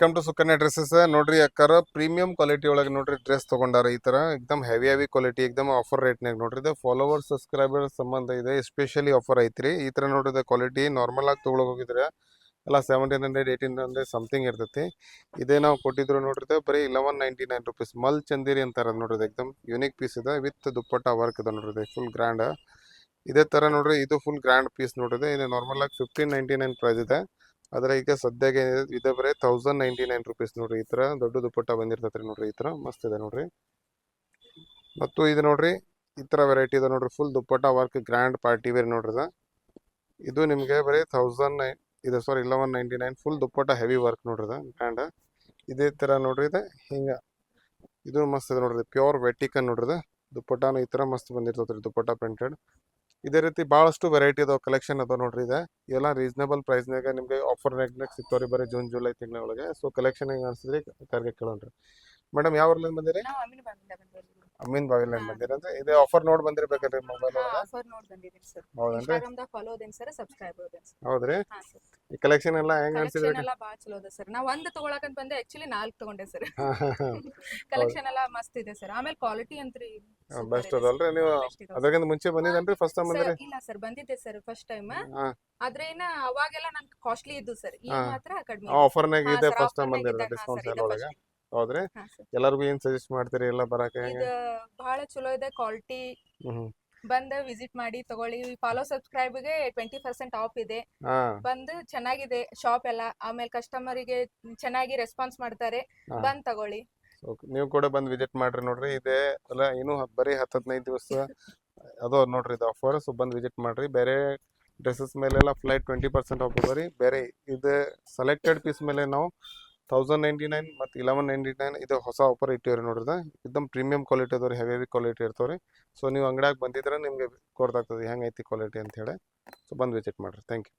Welcome to Sukanya dresses. ನೋಡ್ರಿ ಅಕ್ಕಾರ premium quality ಒಳಗೆ ನೋಡ್ರಿ ಡ್ರೆಸ್ ತಗೊಂಡಾರ. ಈ ತರ ಎಕ್ದಮ್ ಹೆವಿ ಕ್ವಾಲಿಟಿ ಎಕ್ದಮ್ ಆಫರ್ ರೇಟ್ನಾಗ ನೋಡ್ರಿ. ಇದು ಫಾಲೋವರ್ಸ್ ಸಬ್ಸ್ಕ್ರೈಬರ್ ಸಂಬಂಧ ಇದೆ, ಎಸ್ಪೆಷಲಿ ಆಫರ್ ಐತ್ರಿ. ಈ ತರ ನೋಡ್ರಿ ಕ್ವಾಲಿಟಿ ನಾರ್ಮಲ್ ಆಗಿ ತಗೊಳಕ್ ಹೋಗಿದ್ರೆ ಎಲ್ಲ 1700 1800 ಸಮಥಿಂಗ್ ಇರ್ತೈತಿ. ಇದೇ ನಾವು ಕೊಟ್ಟಿದ್ರು ನೋಡ್ರಿ ಬರೀ 1199 ರುಪೀಸ್. ಮಲ್ ಚಂದೇರಿ ಅಂತಾರ ನೋಡ್ರಿ. ಎಕ್ದಮ್ ಯೂನಿಕ್ ಪೀಸ್ ಇದೆ ವಿತ್ ದುಪ್ಪಟ್ಟ ವರ್ಕ್ ಇದೆ ನೋಡ್ರಿ, ಫುಲ್ ಗ್ರ್ಯಾಂಡ್. ಇದೇ ತರ ನೋಡ್ರಿ ಇದು ಫುಲ್ ಗ್ರ್ಯಾಂಡ್ ಪೀಸ್ ನೋಡ್ರಿ. ಇದು ನಾರ್ಮಲ್ ಆಗಿ 1599 ಪ್ರೈಸ್ ಇದೆ. ಆದ್ರೆ ಈಗ ಸದ್ಯಕ್ಕೆ ಇದೆ ಬರೀ 1099 ರುಪೀಸ್ ನೋಡ್ರಿ. ಈ ತರ ದೊಡ್ಡ ದುಪ್ಪಟ್ಟ ಬಂದಿರ್ತೈತ್ರಿ ನೋಡ್ರಿ. ಈ ತರ ಮಸ್ತ್ ಇದೆ ನೋಡ್ರಿ. ಮತ್ತು ಇದು ನೋಡ್ರಿ ಈ ತರ ವೆರೈಟಿ ಇದೆ ನೋಡ್ರಿ, ಫುಲ್ ದುಪ್ಪಟ್ಟ ವರ್ಕ್ ಗ್ರ್ಯಾಂಡ್ ಪಾರ್ಟಿ ವೇರ್ ನೋಡ್ರಿ. ಇದು ನಿಮ್ಗೆ ಬರೀ 1009 ಇದೆ, ಸಾರಿ 1199. ಫುಲ್ ದುಪ್ಪಟ್ಟ ಹೆವಿ ವರ್ಕ್ ನೋಡ್ರಿ ಗ್ರ್ಯಾಂಡ್. ಇದೇ ತರ ನೋಡ್ರಿ ಇದೆ ಹಿಂಗ. ಇದು ಮಸ್ತ್ ಇದೆ ನೋಡ್ರಿ, ಪ್ಯೂರ್ ವೆಟಿಕನ್ ನೋಡ್ರಿ. ದುಪ್ಪಟ್ಟಾನು ಈ ತರ ಮಸ್ತ್ ಬಂದಿರ್ತೈತ್ರಿ, ದುಪ್ಪಟ್ಟ ಪ್ರಿಂಟೆಡ್. ಇದೇ ರೀತಿ ಬಹಳಷ್ಟು ವೆರೈಟಿ ಅದಾವ, ಕಲೆಕ್ಷನ್ ಅದಾವ ನೋಡ್ರಿ. ಇದೆ ಎಲ್ಲ ರೀಸನೇಬಲ್ ಪ್ರೈಸ್ನಾಗ ನಿಮ್ಗೆ ಆಫರ್ ರೇಟ್ನಾಗ ಸಿಗ್ತಾವ್ರಿ ಬರೀ ಜೂನ್ ಜುಲೈ ತಿಂಗಳೊಳಗೆ. ಸೊ ಕಲೆಕ್ಷನ್ ಹೆಂಗೆ ಅನ್ಸಿದ್ರಿ ಕಾರ್ಗೆ ಕೇಳೋಣ್ರಿ. ಮೇಡಮ್ ಯಾವ ಊರ್ಲಿಂದ ಬಂದಿರಿ? ನಾವು ಅಮೀನ್ ಬಾಗಿಲಿಂದ ಬಂದಿದ್ದೀವಿ. ಅಮೀನ್ ಬಾವಿಲಿಂದ ಬಂದಿರಿ ಅಂದ್ರೆ ಇದೇ ಆಫರ್ ನೋಡಿ ಬಂದಿರ್ಬೇಕ್ರಿ ಮೊಬೈಲ್ ಒಳಗೆ. ಆಫರ್ ನೋಡಿ ಬಂದಿದ್ದೀನಿ ಸರ್. ಹೌದೇನ್ರಿ? ಇನ್ಸ್ಟಾಗ್ರಾಮ್ದಾಗ ಫಾಲೋ ಅದೇನಿ ಸರ್, ಸಬ್ಸ್ಕ್ರೈಬ್ ಅದೇನಿ ಸರ್. ಹೌದ್ರಿ. ಹಾಂ ಸರ್. ಈ ಕಲೆಕ್ಷನ್ ಎಲ್ಲ ಹೆಂಗ್ ಅನ್ಸಿದ್ರಿ? ಕಲೆಕ್ಷನ್ ಎಲ್ಲ ಭಾಳ ಚಲೋ ಇದೆ ಸರ್. ನಾವು ಒಂದು ತಗೊಳಕಂತ ಬಂದೆ, ಆಕ್ಚುಲಿ 4 ತಗೊಂಡೆ ಸರ್. ಹೌದು. ಕಲೆಕ್ಷನ್ ಎಲ್ಲ ಮಸ್ತ್ ಇದೆ ಸರ್. ಆಮೇಲೆ ಕ್ವಾಲಿಟಿ ಅಂತ್ರಿ ಬೆಸ್ಟ್ ಅದಲ್ರಿ. ನೀವು ಅದಕ್ಕಿಂತ ಮುಂಚೆ ಬಂದಿದ್ದೇನ್ರಿ? ಫಸ್ಟ್ ಟೈಮ್ ಬಂದಿರಿ? ಇಲ್ಲ ಸರ್, ಬಂದಿದ್ದೆ ಸರ್ ಫಸ್ಟ್ ಟೈಮ್. ಹಾ. ಆದ್ರೆ ಇನ್ನ ಅವಾಗೆಲ್ಲ ನನ್ ಕಾಸ್ಟ್ಲಿ ಇದ್ದು ಸರ್. ಈಗ ಹಾ. ಮಾತ್ರ ಕಡಿಮೆ. ಆಫರ್ನಾಗ ಹಾ ಇದೆ ಸರ್, ಫಸ್ಟ್ ಟೈಮ್ ಆಫರ್ನಾಗ ಬಂದಿರೋದು, ಇದ್ದಾಗ. ಹಾ ಡಿಸ್ಕೌಂಟ್ ಸರ್, ಸೇಲ್ ಇದೆ ಒಳಗೆ. ಫಸ್ಟ್. ಹೌದ್ರಿ. ಹಾ ಸರ್. ಎಲ್ಲರಿಗೂ ಏನ್ ಸಜೆಸ್ಟ್ ಮಾಡ್ತೀರಿ ಎಲ್ಲ ಬರಾಕ ಹೆಂಗೆ? ಇದು ಬಹಳ ಚಲೋ ಇದೆ ಕ್ವಾಲಿಟಿ. ಹ್ಮ್. ಬಂದು ವಿಸಿಟ್ ಮಾಡಿ ತಗೊಳ್ಳಿ. ಫಾಲೋ ಸಬ್ಸ್ಕ್ರೈಬ್ಗೆ 20% ಆಫ್ ಇದೆ. ಹಾ. ಬಂದು ಚೆನ್ನಾಗಿದೆ ಶಾಪ್ ಎಲ್ಲ. ಆಮೇಲೆ ಕಸ್ಟಮರಿಗೆ ಚೆನ್ನಾಗಿ ರೆಸ್ಪಾನ್ಸ್ ಮಾಡ್ತಾರೆ. ಹಾ. ಬಂದ್ ತಗೊಳ್ಳಿ. ನೀವು ಕೂಡ ಬಂದು ವಿಸಿಟ್ ಮಾಡ್ರಿ ನೋಡ್ರಿ. ಇದೆ ಅಲ್ಲ ಇನ್ನು ಬರೀ 10-15 ದಿವಸ ಅದು ನೋಡ್ರಿ ಇದು ಆಫರ್. ಸೊ ಬಂದು ವಿಸಿಟ್ ಮಾಡ್ರಿ. ಬೇರೆ ಡ್ರೆಸ್ಸಸ್ ಮೇಲೆಲ್ಲ ಫ್ಲೈಟ್ 20% ಆಫ್ ಬರೀ ಬೇರೆ ಇದು ಸೆಲೆಕ್ಟೆಡ್ ಪೀಸ್ ಮೇಲೆ ನಾವು 1099 ಮತ್ತು 1199 ಇದು ಹೊಸ ಆಫರ್ ಇಟ್ಟಿವ್ರಿ ನೋಡ್ರಿ. ಎಕ್ದಮ್ ಪ್ರೀಮಿಯಂ ಕ್ವಾಲಿಟಿ ಅದಾವ್ರಿ, ಹೆವಿ ಕ್ವಾಲಿಟಿ ಇರ್ತಾವ್ರಿ. ಸೊ ನೀವು ಅಂಗಡಿಯಾಗ ಬಂದಿದ್ರೆ ನಿಮ್ಗೆ ಗೊತ್ತಾಗ್ತದೆ ಹೆಂಗೈತಿ ಕ್ವಾಲಿಟಿ ಅಂತ ಹೇಳಿ. ಸೊ ಬಂದು ವಿಸಿಟ್ ಮಾಡ್ರಿ. Thank you.